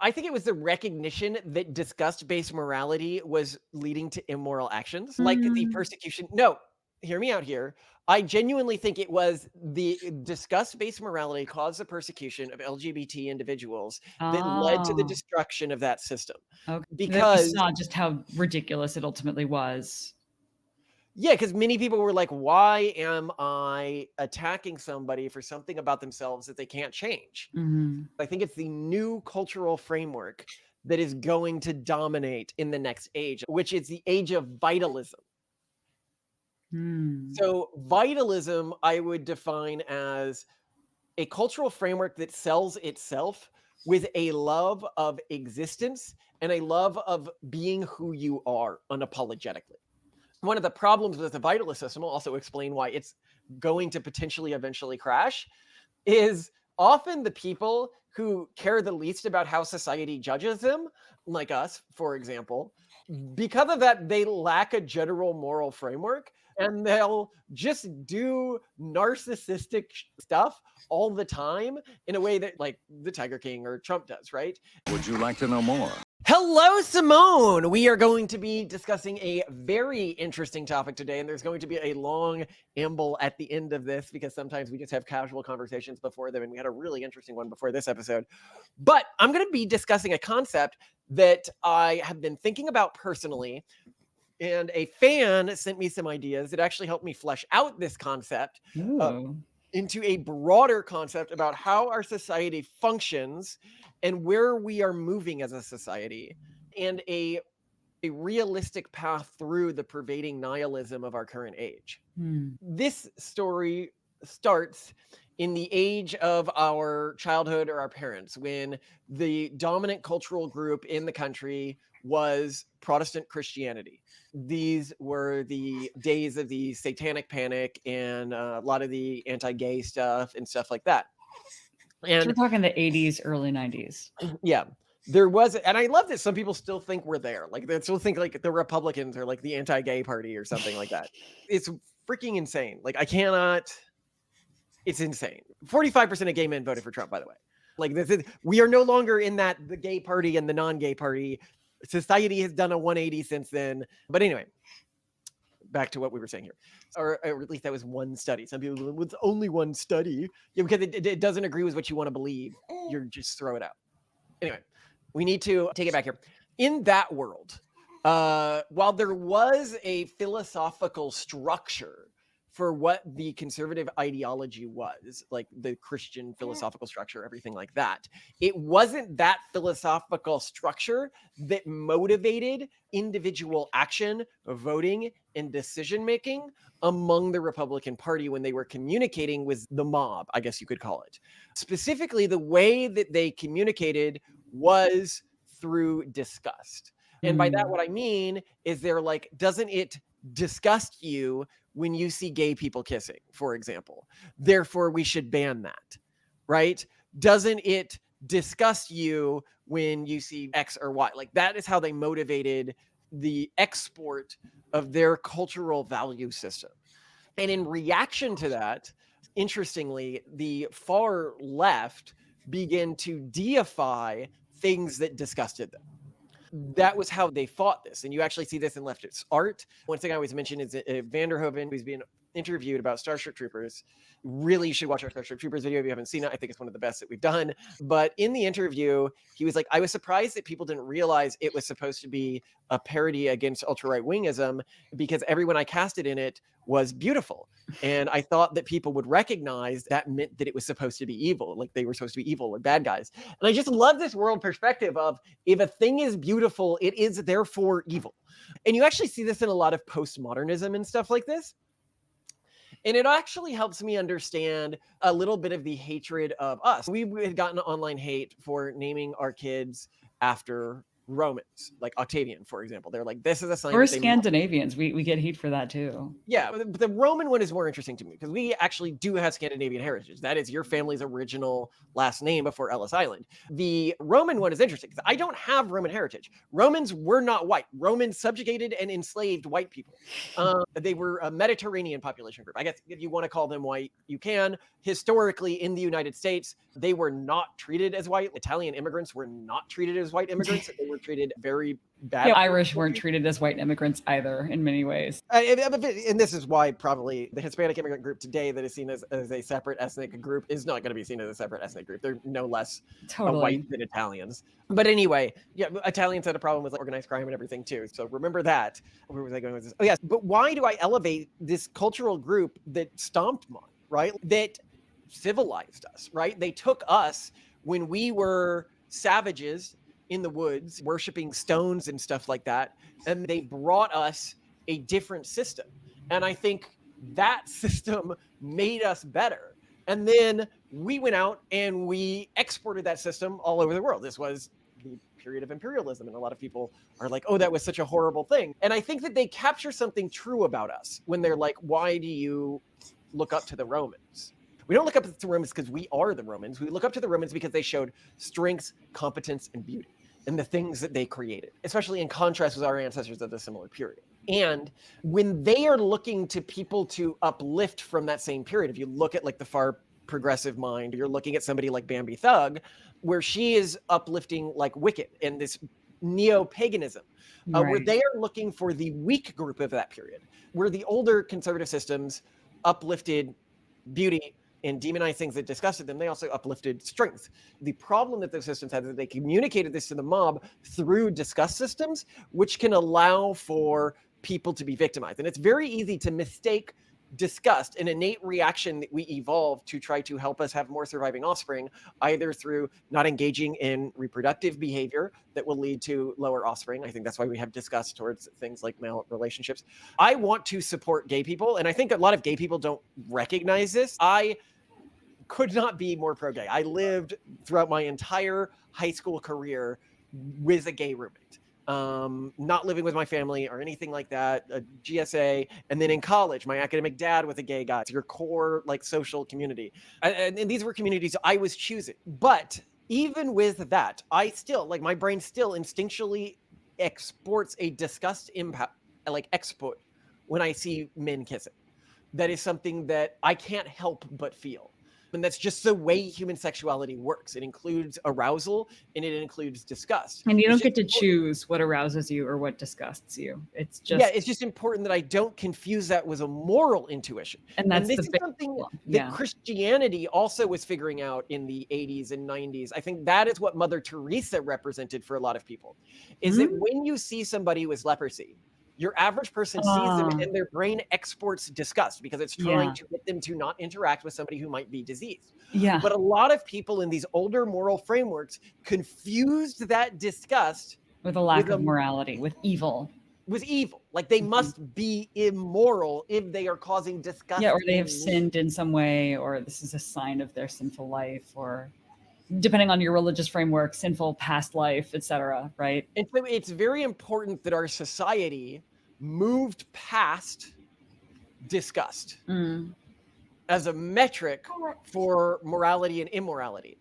I think it was the recognition that disgust-based morality was leading to immoral actions, like the Mm. persecution. No, hear me out here. I genuinely think it was the disgust-based morality caused the persecution of LGBT individuals that led to the Oh, destruction of that system. okay. That you Because saw just how ridiculous it ultimately was. yeah, because many people were like, "Why am I attacking somebody for something about themselves that they can't change?" Mhm. I think it's the new cultural framework that is going to dominate in the next age, which is the age of vitalism. Mm. So, vitalism, I would define as a cultural framework that sells itself with a love of existence and a love of being who you are unapologetically. One of the problems with the vitalist system, will also explain why it's going to potentially eventually crash, is often the people who care the least about how society judges them, like us, for example, because of that, they lack a general moral framework and they'll just do narcissistic stuff all the time in a way that, like, the Tiger King or Trump does, right? Would you like to know more? Hello, Simone. We are going to be discussing a very interesting topic today, and there's going to be a long amble at the end of this because sometimes we just have casual conversations before them, and we had a really interesting one before this episode. But I'm going to be discussing a concept that I have been thinking about personally, and a fan sent me some ideas that actually helped me flesh out this concept uh, Ooh. into a broader concept about how our society functions and where we are moving as a society, and a realistic path through the pervading nihilism of our current age. Hmm. This story starts in the age of our childhood or our parents, when the dominant cultural group in the country was Protestant Christianity. These were the days of the satanic panic and a lot of the anti-gay stuff and stuff like that. So we're And talking the '80s, early '90s. yeah, there was, and I love that some people still think we're there. Like they still think like the Republicans are like the anti-gay party or something like that. It's freaking insane. Like I cannot. It's insane. 45% of gay men voted for Trump, by the way. Like this is, we are no longer in that the gay party and the non-gay party. Society has done a 180 since then. But anyway, back to what we were saying here, or at least that was one study. Some people go, "Well, it's only one study," yeah, because it doesn't agree with what you want to believe. You're just throw it out. Anyway, we need to take it back here. In that world, while there was a philosophical structure for what the conservative ideology was, like the Christian philosophical structure, everything like that, it wasn't that philosophical structure that motivated individual action, voting, and decision making among the Republican Party when they were communicating with the mob, I guess you could call it. Specifically, the way that they communicated was through disgust. And by that, Mm. what I mean is they're like, doesn't it disgust you when you see gay people kissing, for example? Therefore, we should ban that, right? Doesn't it disgust you when you see X or Y? Like that is how they motivated the export of their cultural value system. And in reaction to that, interestingly, the far left began to deify things that disgusted them. That was how they fought this. And you actually see this in leftist art. One thing I always mention is Vanderhoeven, who's being interviewed about Starship Troopers. Really, you should watch our Starship Troopers video if you haven't seen it. I think it's one of the best that we've done. But in the interview, he was like, I was surprised that people didn't realize it was supposed to be a parody against ultra right wingism because everyone I casted in it was beautiful. And I thought that people would recognize that meant that it was supposed to be evil, like they were supposed to be evil or bad guys. And I just love this world perspective of if a thing is beautiful, it is therefore evil. And you actually see this in a lot of postmodernism and stuff like this. And it actually helps me understand a little bit of the hatred of us. We had gotten online hate for naming our kids after Romans, like Octavian, for example. They're like, this is a sign Or that they Scandinavians. We get heat for that too. Yeah, the Roman one is more interesting to me because we actually do have Scandinavian heritage. That is your family's original last name before Ellis Island. The Roman one is interesting because I don't have Roman heritage. Romans were not white. Romans subjugated and enslaved white people. They were a Mediterranean population group. I guess if you want to call them white, you can. Historically, in the United States, they were not treated as white. Italian immigrants were not treated as white immigrants. They were treated very badly. Yeah, Irish weren't treated as white immigrants either in many ways. And this is why probably the Hispanic immigrant group today that is seen as a separate ethnic group is not going to be seen as a separate ethnic group. They're no less white than Italians. But anyway, yeah, Italians had a problem with organized crime and everything too. So remember that. Where was I going with this? Oh yes, but why do I elevate this cultural group that stomped on, right? That civilized us, right? They took us when we were savages in the woods, worshiping stones and stuff like that, and they brought us a different system. And I think that system made us better. And then we went out and we exported that system all over the world. This was the period of imperialism. And a lot of people are like, oh, that was such a horrible thing. And I think that they capture something true about us when they're like, why do you look up to the Romans? We don't look up to the Romans because we are the Romans. We look up to the Romans because they showed strength, competence, and beauty and the things that they created, especially in contrast with our ancestors of a similar period. And when they are looking to people to uplift from that same period, if you look at like the far progressive mind, you're looking at somebody like Bambi Thug, where she is uplifting like Wicked and this neo-paganism, where they are looking for the weak group of that period, where the older conservative systems uplifted beauty and demonized things that disgusted them. They also uplifted strength. The problem that those systems had is that they communicated this to the mob through disgust systems, which can allow for people to be victimized. And it's very easy to mistake disgust, an innate reaction that we evolved to try to help us have more surviving offspring, either through not engaging in reproductive behavior that will lead to lower offspring. I think that's why we have disgust towards things like male relationships. I want to support gay people, and I think a lot of gay people don't recognize this. I could not be more pro-gay. I lived throughout my entire high school career with a gay roommate. Not living with my family or anything like that, a GSA. And then in college, my academic dad was a gay guy. It's your core like social community. And these were communities I was choosing. But even with that, I still, like my brain still instinctually exports a disgust impact, like export when I see men kissing. That is something that I can't help but feel. And that's just the way human sexuality works. It includes arousal and it includes disgust. And you don't get to choose what arouses you or what disgusts you. It's just it's just important that I don't confuse that with a moral intuition. And that's this is something that Christianity also was figuring out in the 80s and 90s. I think that is what Mother Teresa represented for a lot of people. Is that when you see somebody with leprosy, your average person sees them and their brain exports disgust because it's trying to get them to not interact with somebody who might be diseased. But a lot of people in these older moral frameworks confused that disgust with a lack of morality, with evil. With evil. Like they must be immoral if they are causing disgust. Yeah, or they have sinned in some way, or this is a sign of their sinful life, or depending on your religious framework, sinful past life, etc. Right? And so it's very important that our society moved past disgust as a metric for morality and immorality.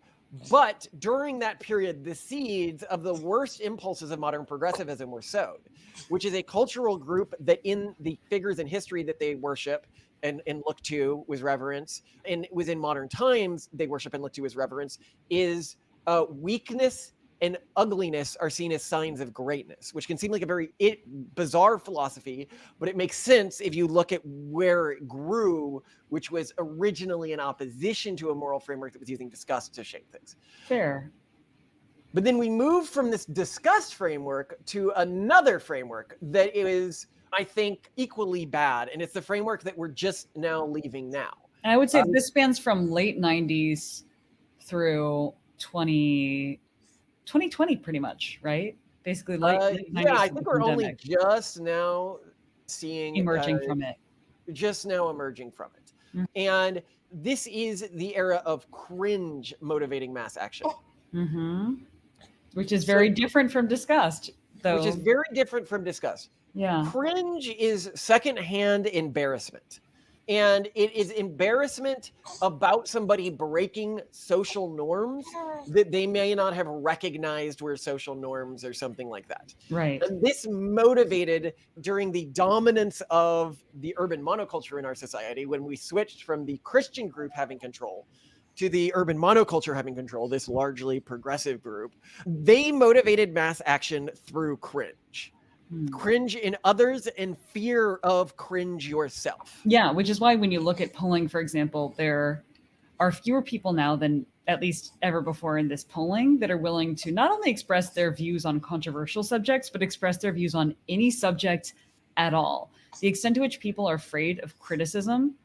But during that period, the seeds of the worst impulses of modern progressivism were sowed, which is a cultural group that in the figures in history that they worship and look to with reverence, and within modern times they worship and look to as reverence, is weakness and ugliness are seen as signs of greatness, which can seem like a very bizarre philosophy, but it makes sense if you look at where it grew, which was originally in opposition to a moral framework that was using disgust to shape things. Fair. But then we move from this disgust framework to another framework that is, I think, equally bad. And it's the framework that we're just now leaving now. And I would say this spans from late 90s through 2020 pretty much, right? Basically late 90s. Yeah, I think we're only just now seeing emerging from it. Just now emerging from it. And this is the era of cringe motivating mass action. Which is So, very different from disgust, which is though. very different from disgust. Yeah. Cringe is secondhand embarrassment. And it is embarrassment about somebody breaking social norms that they may not have recognized were social norms or something like that. Right. And this motivated during the dominance of the urban monoculture in our society, when we switched from the Christian group having control to the urban monoculture having control, this largely progressive group, they motivated mass action through cringe. Cringe in others and fear of cringe yourself. Yeah, which is why when you look at polling, for example, there are fewer people now than at least ever before in this polling that are willing to not only express their views on controversial subjects, but express their views on any subject at all. The extent to which people are afraid of criticism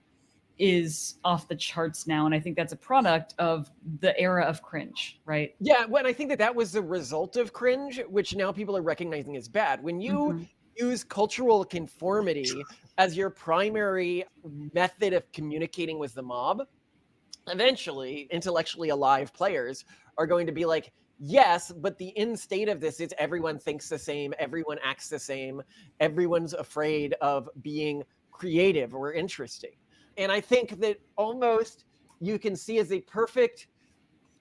is off the charts now. And I think that's a product of the era of cringe, right? Yeah, well, and I think that that was the result of cringe, which now people are recognizing as bad. When you use cultural conformity as your primary method of communicating with the mob, eventually intellectually alive players are going to be like, yes, but the end state of this is everyone thinks the same, everyone acts the same, everyone's afraid of being creative or interesting. And I think that almost you can see as a perfect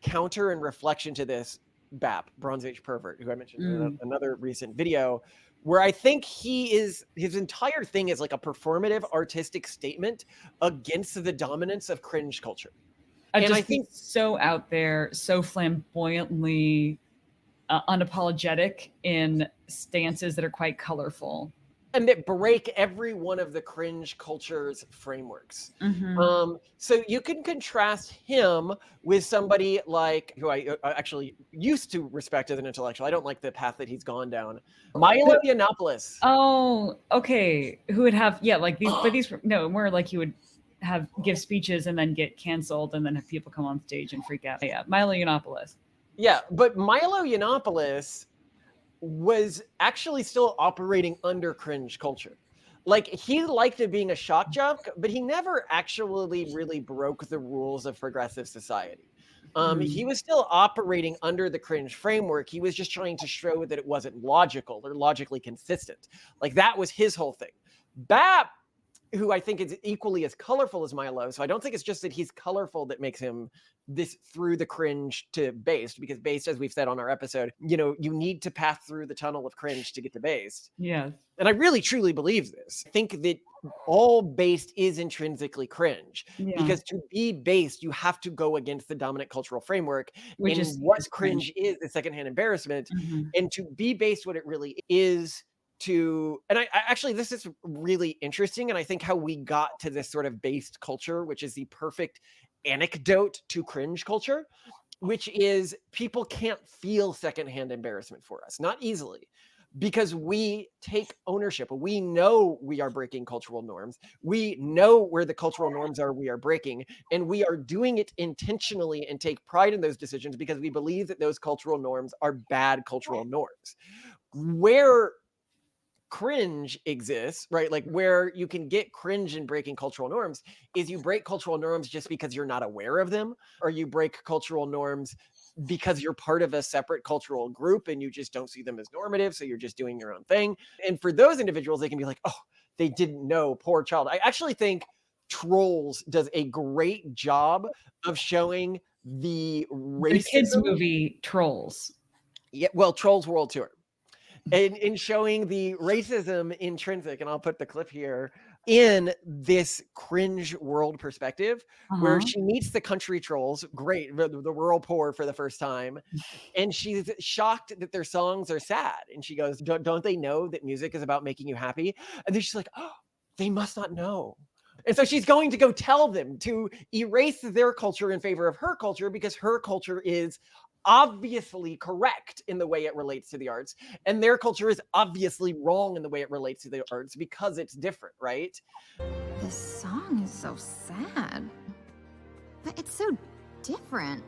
counter and reflection to this BAP, Bronze Age Pervert, who I mentioned in another recent video, where I think his entire thing is like a performative artistic statement against the dominance of cringe culture. And I think so out there, so flamboyantly unapologetic in stances that are quite colorful. And that break every one of the cringe culture's frameworks. So you can contrast him with somebody like, who I actually used to respect as an intellectual. I don't like the path that he's gone down. Milo Yiannopoulos. Oh, okay. Who would have, yeah, like these, but these, no, more like he would give speeches and then get canceled and then have people come on stage and freak out. Yeah, Milo Yiannopoulos. Yeah, but Milo Yiannopoulos was actually still operating under cringe culture. Like, he liked it being a shock jock, but he never actually really broke the rules of progressive society. He was still operating under the cringe framework. He was just trying to show that it wasn't logical or logically consistent. Like, that was his whole thing. BAP, who I think is equally as colorful as Milo. So I don't think it's just that he's colorful that makes him this through the cringe to based, because based, as we've said on our episode, you know, you need to pass through the tunnel of cringe to get to based. Yeah. And I really truly believe this. I think that all based is intrinsically cringe, because to be based, you have to go against the dominant cultural framework, which is what cringe is, the secondhand embarrassment. And to be based, what it really is, and I actually, this is really interesting. And I think how we got to this sort of based culture, which is the perfect anecdote to cringe culture, which is people can't feel secondhand embarrassment for us, not easily, because we take ownership. We know we are breaking cultural norms. We know where the cultural norms are we are breaking, and we are doing it intentionally and take pride in those decisions because we believe that those cultural norms are bad cultural norms. Where cringe exists, right? Like, where you can get cringe in breaking cultural norms is you break cultural norms just because you're not aware of them, or you break cultural norms because you're part of a separate cultural group and you just don't see them as normative, so you're just doing your own thing. And for those individuals, they can be like, oh, they didn't know, poor child. I actually think Trolls does a great job of showing the racism. The kids movie Trolls. Yeah, well, Trolls World Tour. And in showing the racism intrinsic, and I'll put the clip here, in this cringe world perspective, where she meets the country trolls, great, the rural poor for the first time, and she's shocked that their songs are sad. And she goes, don't they know that music is about making you happy? And then she's like, oh, they must not know. And so she's going to go tell them to erase their culture in favor of her culture, because her culture is obviously correct in the way it relates to the arts, and their culture is obviously wrong in the way it relates to the arts because it's different, right? This song is so sad, but it's so different.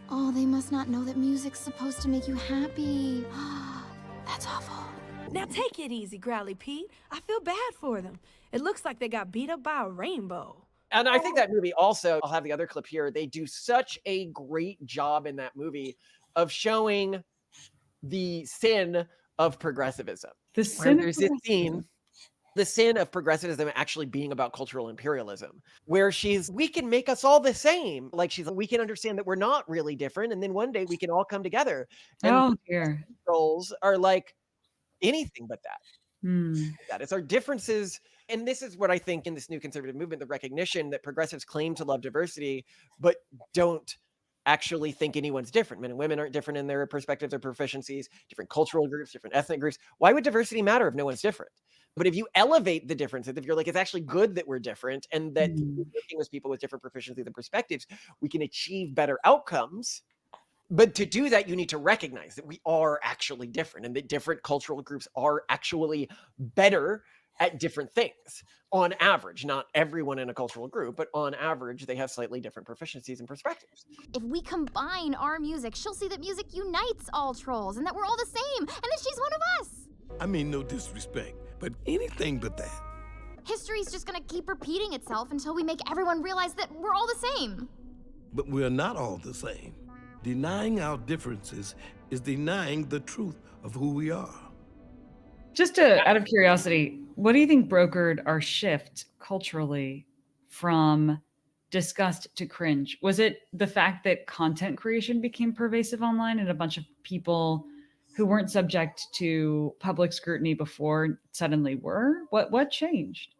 Oh, they must not know that music's supposed to make you happy. That's awful. Now take it easy, Growly Pete. I feel bad for them. It looks like they got beat up by a rainbow. And I think that movie also, I'll have the other clip here, they do such a great job in that movie of showing the sin of progressivism. The Where sin of there's this progressivism. scene, the sin of progressivism actually being about cultural imperialism, where we can make us all the same. Like we can understand that we're not really different. And then one day we can all come together. And Oh dear. roles are like anything but that. Hmm. It's our differences. And this is what I think in this new conservative movement, the recognition that progressives claim to love diversity, but don't actually think anyone's different. Men and women aren't different in their perspectives or proficiencies, different cultural groups, different ethnic groups. Why would diversity matter if no one's different? But if you elevate the differences, if you're like, it's actually good that we're different and that working with people with different proficiencies and perspectives, we can achieve better outcomes. But to do that, you need to recognize that we are actually different and that different cultural groups are actually better at different things on average. Not everyone in a cultural group, but on average, they have slightly different proficiencies and perspectives. If we combine our music, she'll see that music unites all trolls and that we're all the same and that she's one of us. I mean, no disrespect, but anything but that. History's just gonna keep repeating itself until we make everyone realize that we're all the same. But we're not all the same. Denying our differences is denying the truth of who we are. Just out of curiosity, what do you think brokered our shift culturally from disgust to cringe? Was it the fact that content creation became pervasive online and a bunch of people who weren't subject to public scrutiny before suddenly were? What changed?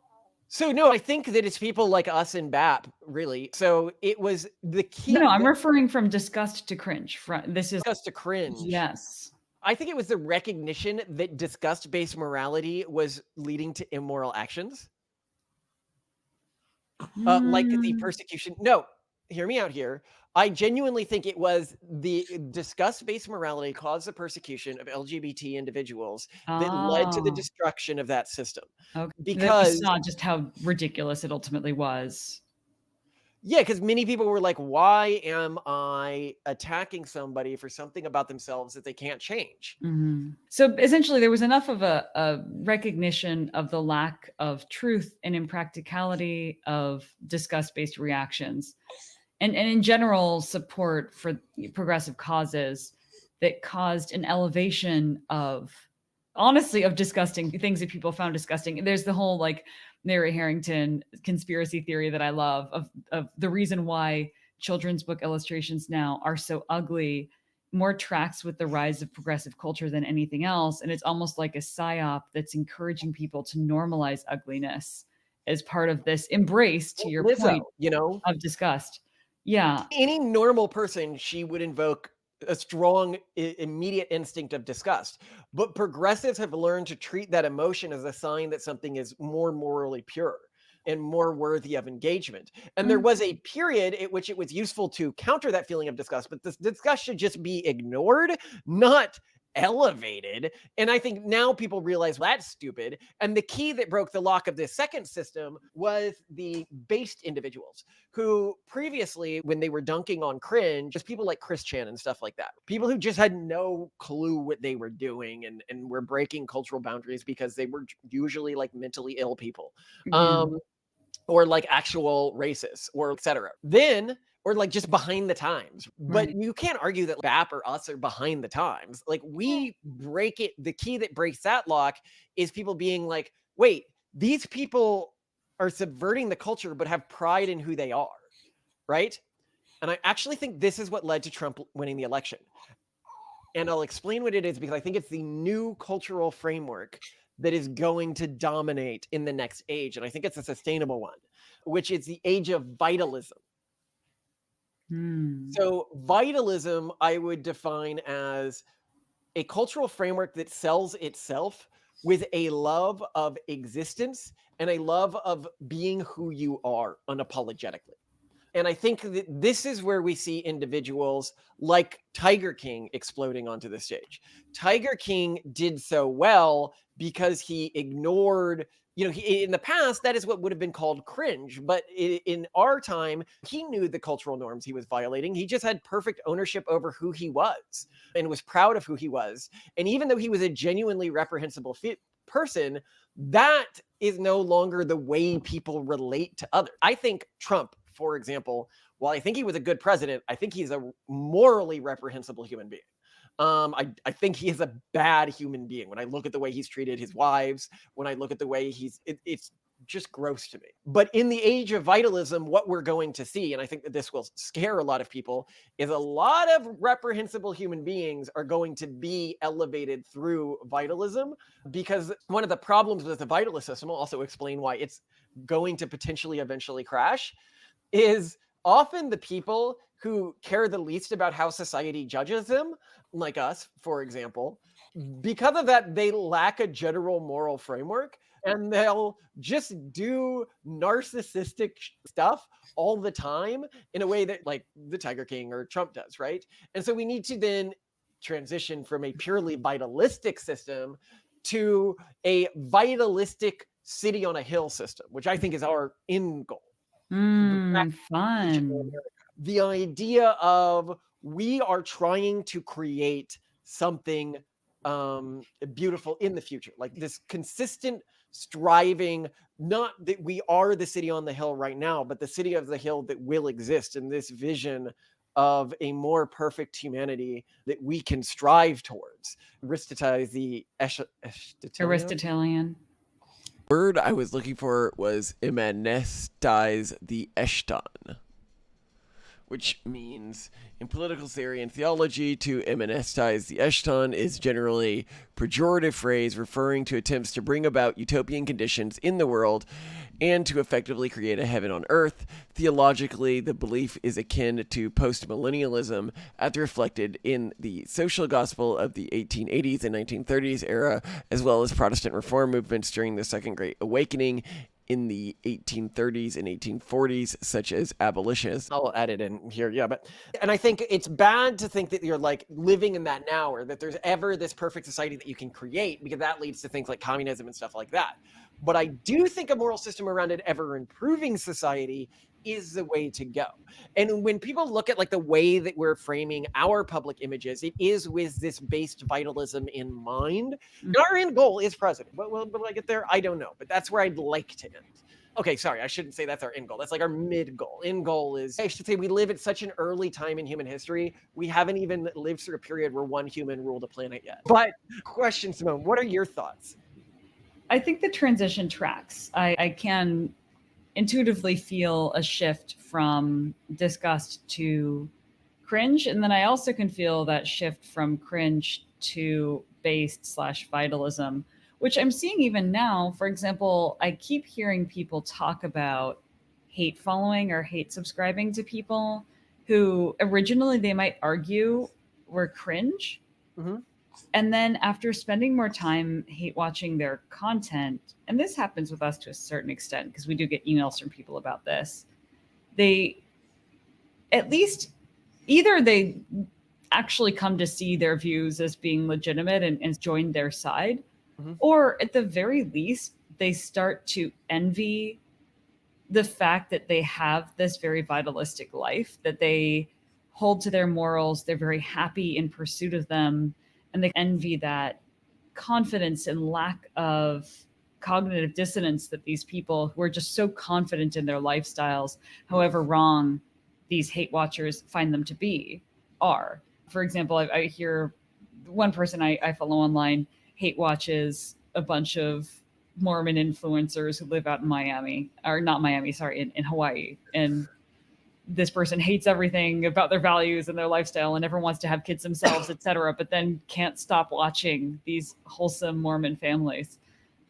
So no, I think that it's people like us in BAP, really. So it was the key. No, I'm referring from disgust to cringe. This is disgust to cringe. Yes. I think it was the recognition that disgust-based morality was leading to immoral actions. Like the persecution. No, hear me out here. I genuinely think it was the disgust-based morality caused the persecution of LGBT individuals that led to the destruction of that system. Okay. Because we saw just how ridiculous it ultimately was. Yeah, because many people were like, why am I attacking somebody for something about themselves that they can't change? Mm-hmm. So essentially, there was enough of a recognition of the lack of truth and impracticality of disgust-based reactions. And in general, support for progressive causes that caused an elevation of, honestly, of disgusting things that people found disgusting. There's the whole like Mary Harrington conspiracy theory that I love of the reason why children's book illustrations now are so ugly more tracks with the rise of progressive culture than anything else. And it's almost like a psyop that's encouraging people to normalize ugliness as part of this embrace, to your point, of disgust. Yeah. Any normal person, she would invoke a strong, immediate instinct of disgust. But progressives have learned to treat that emotion as a sign that something is more morally pure and more worthy of engagement. And there was a period at which it was useful to counter that feeling of disgust, but this disgust should just be ignored, not elevated. And I think now people realize that's stupid. And the key that broke the lock of this second system was the based individuals who previously, when they were dunking on cringe, just people like Chris Chan and stuff like that, people who just had no clue what they were doing and were breaking cultural boundaries because they were usually like mentally ill people, or like actual racists, or etc. Or like just behind the times. But you can't argue that BAP or us are behind the times. Like we break it. The key that breaks that lock is people being like, wait, these people are subverting the culture, but have pride in who they are. Right. And I actually think this is what led to Trump winning the election. And I'll explain what it is because I think it's the new cultural framework that is going to dominate in the next age. And I think it's a sustainable one, which is the age of vitalism. So vitalism, I would define as a cultural framework that sells itself with a love of existence and a love of being who you are unapologetically. And I think that this is where we see individuals like Tiger King exploding onto the stage. Tiger King did so well because he ignored, in the past, that is what would have been called cringe. But in our time, he knew the cultural norms he was violating. He just had perfect ownership over who he was and was proud of who he was. And even though he was a genuinely reprehensible person, that is no longer the way people relate to others. I think Trump, for example, while I think he was a good president, I think he's a morally reprehensible human being. I think he is a bad human being. When I look at the way he's treated his wives, when I look at the way it's just gross to me. But in the age of vitalism, what we're going to see, and I think that this will scare a lot of people, is a lot of reprehensible human beings are going to be elevated through vitalism, because one of the problems with the vitalist system, will also explain why it's going to potentially eventually crash, is often the people who care the least about how society judges them, like us, for example, because of that, they lack a general moral framework, and they'll just do narcissistic stuff all the time in a way that, like, the Tiger King or Trump does, right? And so we need to then transition from a purely vitalistic system to a vitalistic city on a hill system, which I think is our end goal. Fun. The idea of we are trying to create something beautiful in the future, like this consistent striving, not that we are the city on the hill right now, but the city of the hill that will exist, in this vision of a more perfect humanity that we can strive towards. Aristotelian. Word I was looking for was immanestize the Eshton, which means in political theory and theology, to immanestize the Eshton is generally a pejorative phrase referring to attempts to bring about utopian conditions in the world and to effectively create a heaven on earth. Theologically, the belief is akin to postmillennialism, as reflected in the social gospel of the 1880s and 1930s era, as well as Protestant reform movements during the Second Great Awakening in the 1830s and 1840s, such as abolitionists. I'll add it in here, yeah. And I think it's bad to think that you're like living in that now, or that there's ever this perfect society that you can create, because that leads to things like communism and stuff like that. But I do think a moral system around an ever improving society is the way to go. And when people look at like the way that we're framing our public images, it is with this based vitalism in mind. And our end goal is president. But will I get there? I don't know. But that's where I'd like to end. Okay, sorry, I shouldn't say that's our end goal. That's like our mid goal. End goal is, I should say, we live at such an early time in human history. We haven't even lived through a period where one human ruled a planet yet. But question, Simone, what are your thoughts? I think the transition tracks. I can intuitively feel a shift from disgust to cringe. And then I also can feel that shift from cringe to based/vitalism, which I'm seeing even now. For example, I keep hearing people talk about hate following or hate subscribing to people who originally they might argue were cringe. Mm-hmm. And then after spending more time hate watching their content, and this happens with us to a certain extent because we do get emails from people about this, they at least either they actually come to see their views as being legitimate and join their side, mm-hmm. or at the very least, they start to envy the fact that they have this very vitalistic life, that they hold to their morals, they're very happy in pursuit of them, and they envy that confidence and lack of cognitive dissonance that these people who are just so confident in their lifestyles, however wrong these hate watchers find them to be, are. For example, I hear one person I follow online hate watches a bunch of Mormon influencers who live out in Miami, or not Miami, sorry, in Hawaii. And this person hates everything about their values and their lifestyle and never wants to have kids themselves, etc., but then can't stop watching these wholesome Mormon families.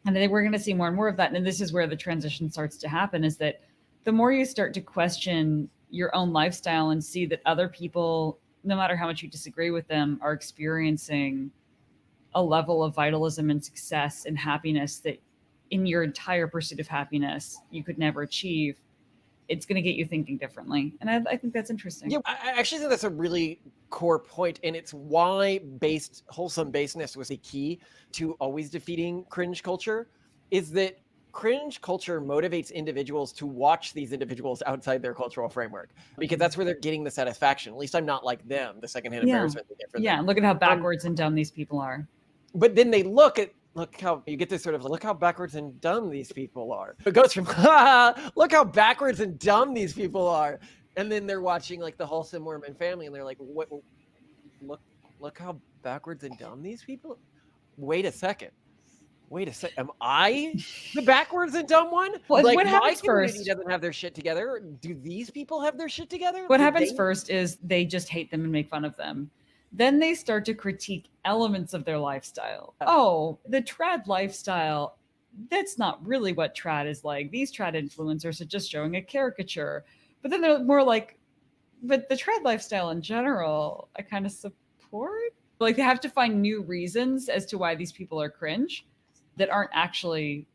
And then we're going to see more and more of that. And this is where the transition starts to happen, is that the more you start to question your own lifestyle and see that other people, no matter how much you disagree with them, are experiencing a level of vitalism and success and happiness that in your entire pursuit of happiness you could never achieve, it's going to get you thinking differently. And I think that's interesting. Yeah, I actually think that's a really core point, and it's why wholesome baseness was a key to always defeating cringe culture, is that cringe culture motivates individuals to watch these individuals outside their cultural framework, because that's where they're getting the satisfaction. At least I'm not like them, the secondhand embarrassment they get for them. Look at how backwards and dumb these people are. But then they look how you get this sort of, look how backwards and dumb these people are. It goes from, look how backwards and dumb these people are. And then they're watching like the wholesome Mormon family and they're like, what? Look how backwards and dumb these people? Wait a second. Am I the backwards and dumb one? Well, Like, what my happens community first? doesn't have their shit together. Do these people have their shit together? What Do happens they- first is they just hate them and make fun of them. Then they start to critique elements of their lifestyle. Oh, the trad lifestyle, that's not really what trad is like. These trad influencers are just showing a caricature. But then they're more like, but the trad lifestyle in general, I kind of support. Like, they have to find new reasons as to why these people are cringe that aren't actually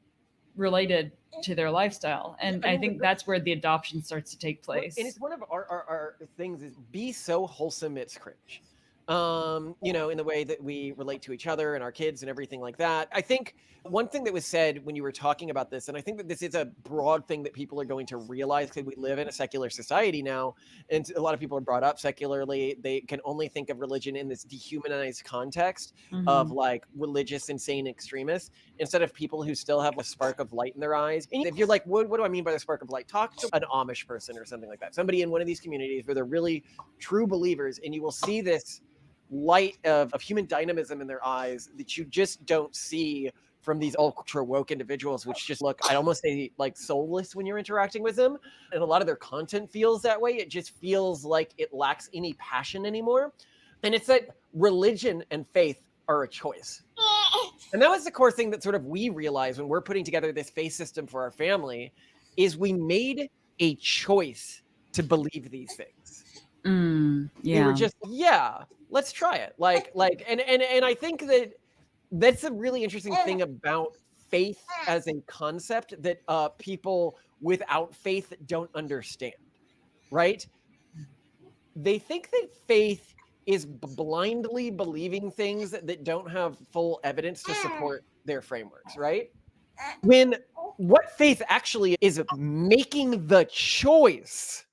related to their lifestyle. And I think that's where the adoption starts to take place. And it's one of our things is be so wholesome it's cringe. You know, in the way that we relate to each other and our kids and everything like that. I think one thing that was said when you were talking about this, and I think that this is a broad thing that people are going to realize because we live in a secular society now, and a lot of people are brought up secularly. They can only think of religion in this dehumanized context of like religious insane extremists instead of people who still have a spark of light in their eyes. And if you're like, what do I mean by the spark of light? Talk to an Amish person or something like that. Somebody in one of these communities where they're really true believers, and you will see this light of human dynamism in their eyes that you just don't see from these ultra woke individuals, which just look, I'd almost say like soulless when you're interacting with them. And a lot of their content feels that way. It just feels like it lacks any passion anymore. And it's that religion and faith are a choice. And that was the core thing that sort of we realized when we're putting together this faith system for our family is we made a choice to believe these things. We were just, let's try it. And I think that that's a really interesting thing about faith as a concept that people without faith don't understand, right? They think that faith is blindly believing things that don't have full evidence to support their frameworks, right? When what faith actually is making the choice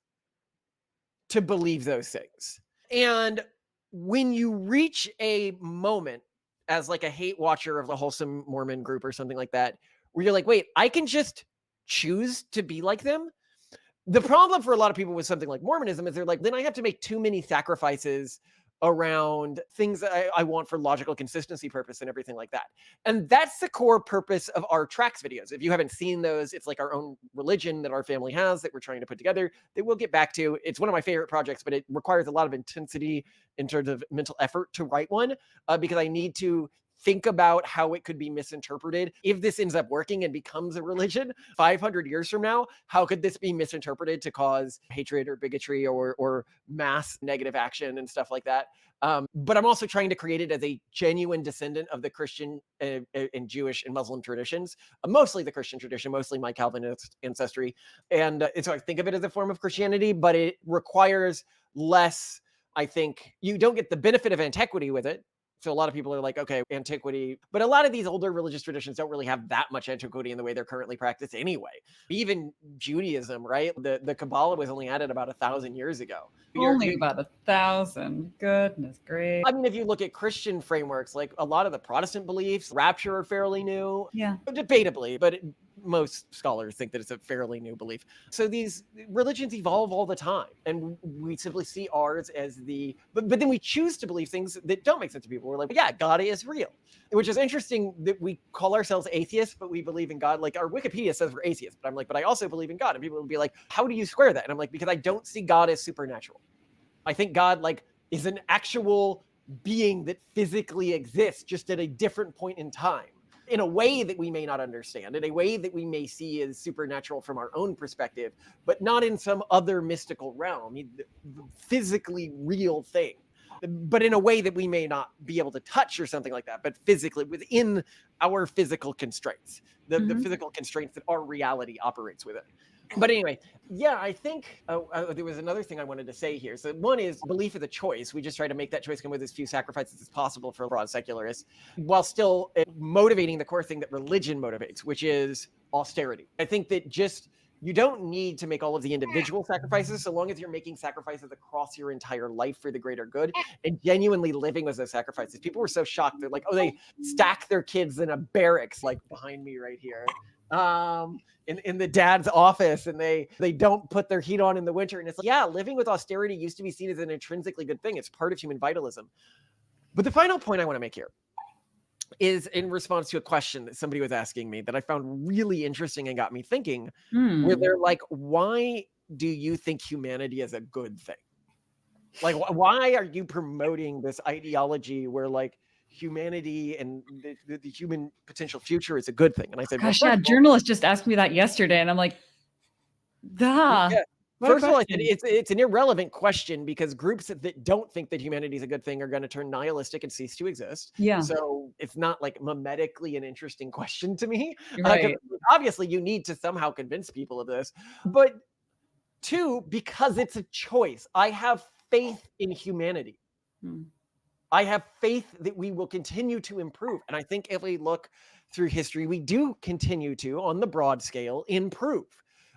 to believe those things. And when you reach a moment as like a hate watcher of the wholesome Mormon group or something like that, where you're like, wait, I can just choose to be like them. The problem for a lot of people with something like Mormonism is they're like, then I have to make too many sacrifices around things that I want for logical consistency purpose and everything like that. And that's the core purpose of our tracks videos. If you haven't seen those, it's like our own religion that our family has that we're trying to put together that we'll get back to. It's one of my favorite projects, but it requires a lot of intensity in terms of mental effort to write one because I need to think about how it could be misinterpreted. If this ends up working and becomes a religion 500 years from now, how could this be misinterpreted to cause hatred or bigotry or mass negative action and stuff like that? But I'm also trying to create it as a genuine descendant of the Christian and Jewish and Muslim traditions, mostly the Christian tradition, mostly my Calvinist ancestry. And so I think of it as a form of Christianity, but it requires less, I think. You don't get the benefit of antiquity with it. So a lot of people are like, okay, antiquity. But a lot of these older religious traditions don't really have that much antiquity in the way they're currently practiced anyway. Even Judaism, right? The Kabbalah was only added about 1,000 years ago. Only about 1,000. Goodness gracious. I mean, if you look at Christian frameworks, like a lot of the Protestant beliefs, rapture are fairly new. Yeah. Debatably, but most scholars think that it's a fairly new belief. So these religions evolve all the time. And we simply see ours as but then we choose to believe things that don't make sense to people. We're like, yeah, God is real, which is interesting that we call ourselves atheists, but we believe in God. Like our Wikipedia says we're atheists, but I'm like, but I also believe in God. And people will be like, how do you square that? And I'm like, because I don't see God as supernatural. I think God is an actual being that physically exists just at a different point in time in a way that we may not understand, in a way that we may see as supernatural from our own perspective, but not in some other mystical realm, physically real thing, but in a way that we may not be able to touch or something like that, but physically within our physical constraints, the physical constraints that our reality operates within. But anyway, yeah, I think there was another thing I wanted to say here. So one is belief is a choice. We just try to make that choice come with as few sacrifices as possible for broad secularists, while still motivating the core thing that religion motivates, which is austerity. I think that you don't need to make all of the individual sacrifices so long as you're making sacrifices across your entire life for the greater good and genuinely living with those sacrifices. People were so shocked. They're like, oh, they stack their kids in a barracks like behind me right here. In the dad's office, and they don't put their heat on in the winter. And it's like, yeah, living with austerity used to be seen as an intrinsically good thing. It's part of human vitalism. But the final point I want to make here is in response to a question that somebody was asking me that I found really interesting and got me thinking, where they're like, why do you think humanity is a good thing? Like, why are you promoting this ideology where like humanity and the human potential future is a good thing? And I said, Gosh, well, yeah, journalists just asked me that yesterday, and I'm like, duh. yeah. What a First of all, I said question. it's an irrelevant question because groups that don't think that humanity is a good thing are going to turn nihilistic and cease to exist. Yeah, So it's not like mimetically an interesting question to me. Because right. obviously you need to somehow convince people of this. But two, because it's a choice. I have faith in humanity. Hmm. I have faith that we will continue to improve. And I think if we look through history, we do continue to, on the broad scale, improve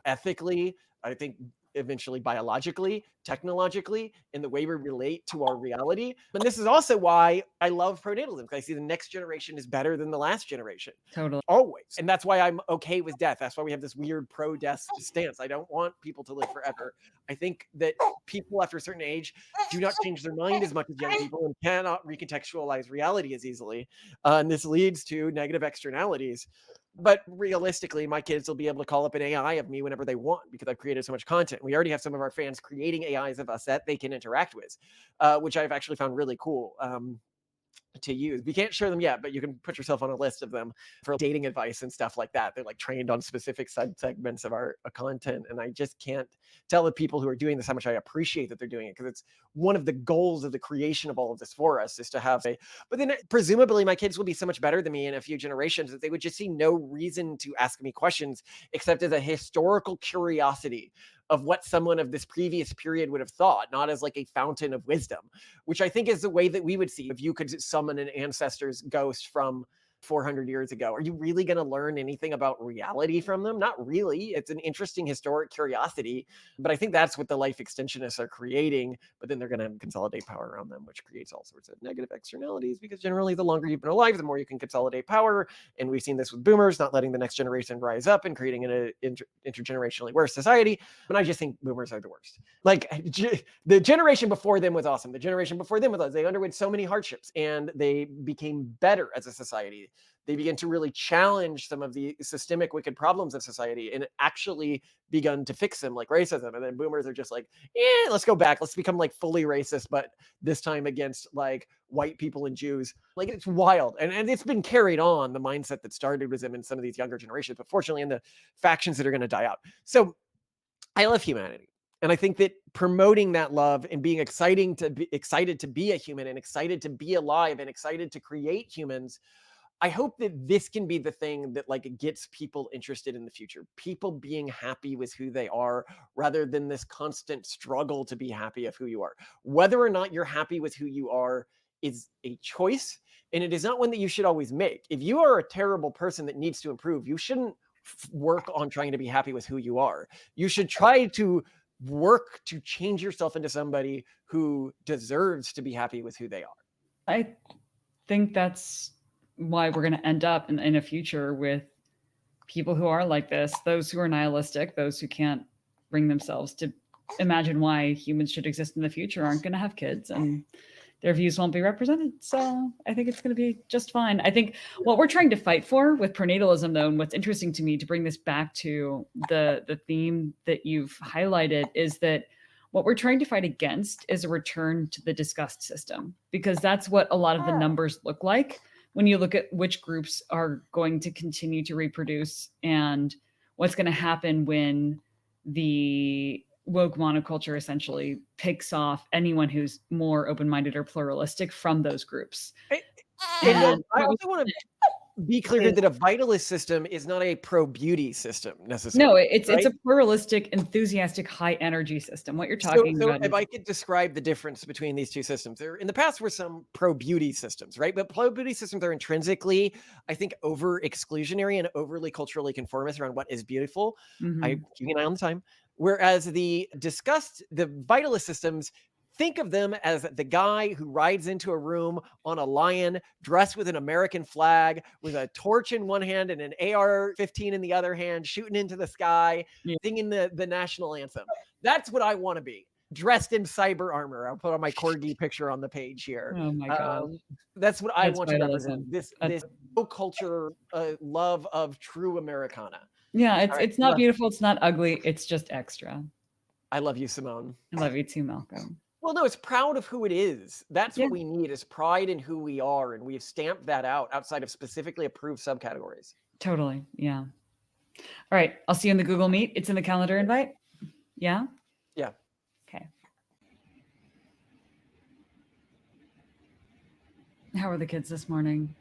ethically. I think eventually biologically, technologically, in the way we relate to our reality. And this is also why I love pronatalism, because I see the next generation is better than the last generation. Totally. Always. And that's why I'm okay with death. That's why we have this weird pro-death stance. I don't want people to live forever. I think that people after a certain age do not change their mind as much as young people and cannot recontextualize reality as easily. And this leads to negative externalities. But realistically, my kids will be able to call up an AI of me whenever they want because I've created so much content. We already have some of our fans creating AIs of us that they can interact with, which I've actually found really cool. To use. We can't share them yet, but you can put yourself on a list of them for dating advice and stuff like that. They're like trained on specific segments of our content. And I just can't tell the people who are doing this how much I appreciate that they're doing it, because it's one of the goals of the creation of all of this for us is to have but then presumably my kids will be so much better than me in a few generations that they would just see no reason to ask me questions except as a historical curiosity of what someone of this previous period would have thought, not as like a fountain of wisdom, which I think is the way that we would see if you could summon an ancestor's ghost from 400 years ago. Are you really going to learn anything about reality from them? Not really. It's an interesting historic curiosity, but I think that's what the life extensionists are creating. But then they're going to consolidate power around them, which creates all sorts of negative externalities, because generally the longer you've been alive, the more you can consolidate power. And we've seen this with boomers not letting the next generation rise up and creating an intergenerationally worse society. But I just think boomers are the worst. Like the generation before them was awesome. The generation before them was awesome. They underwent so many hardships and they became better as a society. They began to really challenge some of the systemic wicked problems of society and actually begun to fix them, like racism. And then boomers are just like, let's go back. Let's become like fully racist, but this time against like white people and Jews. Like, it's wild. And it's been carried on, the mindset that started with them in some of these younger generations, but fortunately in the factions that are going to die out. So I love humanity. And I think that promoting that love and being excited to be a human and excited to be alive and excited to create humans, I hope that this can be the thing that like gets people interested in the future. People being happy with who they are rather than this constant struggle to be happy of who you are. Whether or not you're happy with who you are is a choice, and it is not one that you should always make. If you are a terrible person that needs to improve, you shouldn't work on trying to be happy with who you are. You should try to work to change yourself into somebody who deserves to be happy with who they are. I think that's why we're going to end up in a future with people who are like this, those who are nihilistic, those who can't bring themselves to imagine why humans should exist in the future aren't going to have kids, and their views won't be represented. So I think it's going to be just fine. I think what we're trying to fight for with pronatalism, though, and what's interesting to me to bring this back to the theme that you've highlighted, is that what we're trying to fight against is a return to the disgust system, because that's what a lot of the numbers look like when you look at which groups are going to continue to reproduce and what's going to happen when the woke monoculture essentially picks off anyone who's more open-minded or pluralistic from those groups. And I also want to be clear that a vitalist system is not a pro-beauty system necessarily. No, it's a pluralistic, enthusiastic, high-energy system. What you're talking about. If I could describe the difference between these two systems, there in the past were some pro-beauty systems, right? But pro-beauty systems are intrinsically, I think, over-exclusionary and overly culturally conformist around what is beautiful. I keep an eye on the time. Whereas the vitalist systems, think of them as the guy who rides into a room on a lion, dressed with an American flag, with a torch in one hand and an AR-15 in the other hand, shooting into the sky, singing the national anthem. That's what I want to be. dressed in cyber armor. I'll put on my corgi picture on the page here. Oh my God. That's what I That's want to represent. vitalism. This culture love of true Americana. Yeah, All right, it's not beautiful, it's not ugly, it's just extra. I love you, Simone. I love you too, Malcolm. Well, no, it's proud of who it is. That's Yeah. what we need, is pride in who we are, and we've stamped that out outside of specifically approved subcategories. Totally. Yeah. All right. I'll see you in the Google Meet. It's in the calendar invite. Yeah. Yeah. Okay. How are the kids this morning?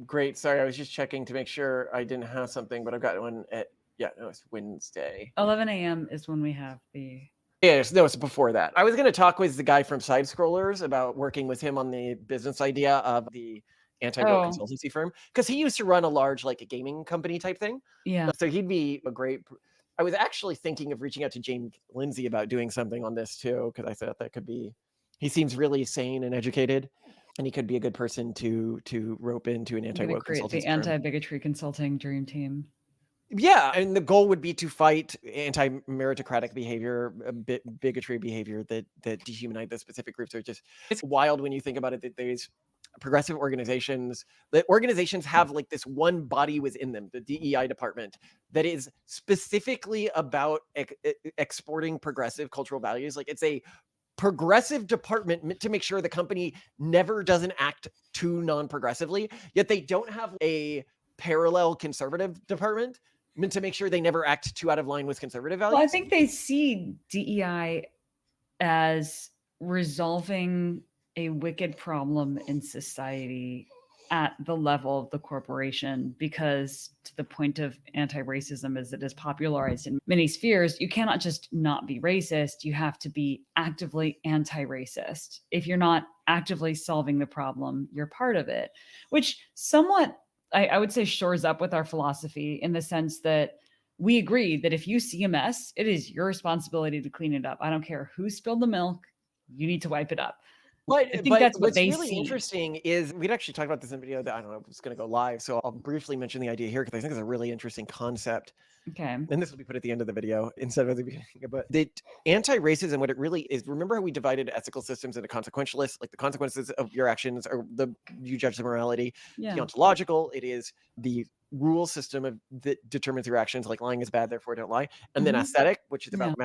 Great. Sorry, I was just checking to make sure I didn't have something, but I've got one at, it's Wednesday. 11 a.m. is when we have the... Yeah, no, it's before that. I was going to talk with the guy from Side Scrollers about working with him on the business idea of the anti-woke consultancy firm, because he used to run a large, like, a gaming company type thing. Yeah. So he'd be a great... I was actually thinking of reaching out to James Lindsay about doing something on this too, because I thought that could be... He seems really sane and educated, and he could be a good person to rope into an anti-woke consultancy the firm. anti-bigotry consulting dream team. Yeah, and the goal would be to fight anti-meritocratic behavior, bigotry behavior that dehumanize the specific groups. It's wild when you think about it, that there's progressive organizations, that organizations have like this one body within them, the DEI department, that is specifically about exporting progressive cultural values. Like, it's a progressive department meant to make sure the company never doesn't act too non-progressively, yet they don't have a parallel conservative department meant to make sure they never act too out of line with conservative values. Well, I think they see DEI as resolving a wicked problem in society at the level of the corporation, because to the point of anti-racism, as it is popularized in many spheres, you cannot just not be racist. You have to be actively anti-racist. If you're not actively solving the problem, you're part of it, which somewhat, I would say, shores up with our philosophy, in the sense that we agree that if you see a mess, it is your responsibility to clean it up. I don't care who spilled the milk, you need to wipe it up. But I think that's what what's they really see. interesting is, we'd actually talked about this in a video that, I don't know, it's going to go live, so I'll briefly mention the idea here because I think it's a really interesting concept. Okay. And this will be put at the end of the video instead of at the beginning. But the anti-racism, what it really is, remember how we divided ethical systems into consequentialist, like the consequences of your actions, or you judge the morality. Yeah. The ontological, it is the rule system that determines your actions, like lying is bad, therefore don't lie. And then aesthetic, which is about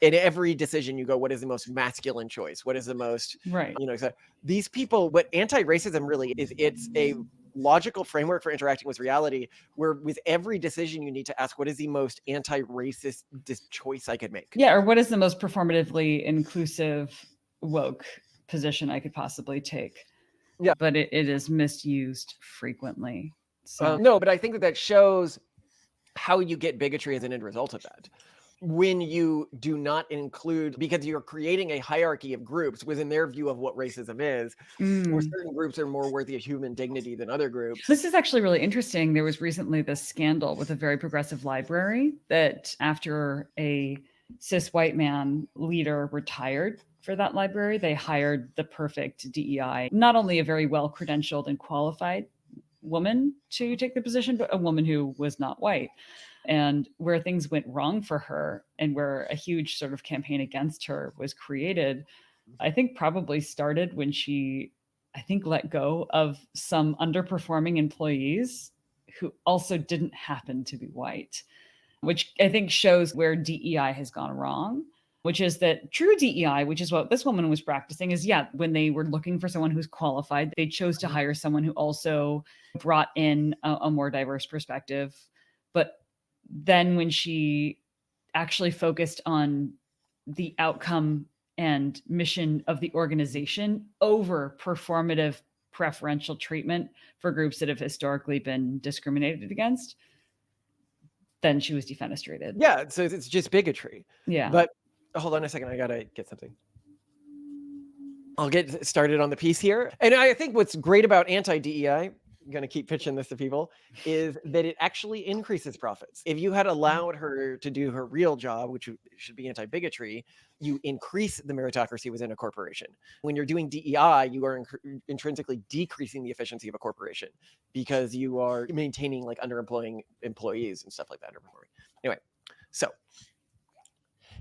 in every decision you go, what is the most masculine choice? What is the most, right? So these people, what anti-racism really is, it's a logical framework for interacting with reality, where with every decision you need to ask, what is the most anti-racist choice I could make? Yeah, or what is the most performatively inclusive woke position I could possibly take? Yeah. But it is misused frequently. So no, but I think that shows how you get bigotry as an end result of that. When you do not include, because you're creating a hierarchy of groups within their view of what racism is, where certain groups are more worthy of human dignity than other groups. This is actually really interesting. There was recently this scandal with a very progressive library that, after a cis white man leader retired for that library, they hired the perfect DEI, not only a very well credentialed and qualified woman to take the position, but a woman who was not white. And where things went wrong for her, and where a huge sort of campaign against her was created, I think probably started when she, let go of some underperforming employees who also didn't happen to be white, which I think shows where DEI has gone wrong, which is that true DEI, which is what this woman was practicing, is, when they were looking for someone who's qualified, they chose to hire someone who also brought in a more diverse perspective. But then when she actually focused on the outcome and mission of the organization over performative preferential treatment for groups that have historically been discriminated against, then she was defenestrated. Yeah, so it's just bigotry. Yeah. But hold on a second, I gotta get something. I'll get started on the piece here. And I think what's great about anti-DEI, I'm going to keep pitching this to people, is that it actually increases profits. If you had allowed her to do her real job, which should be anti-bigotry, you increase the meritocracy within a corporation. When you're doing DEI, you are intrinsically decreasing the efficiency of a corporation, because you are maintaining like underemploying employees and stuff like that. Anyway, so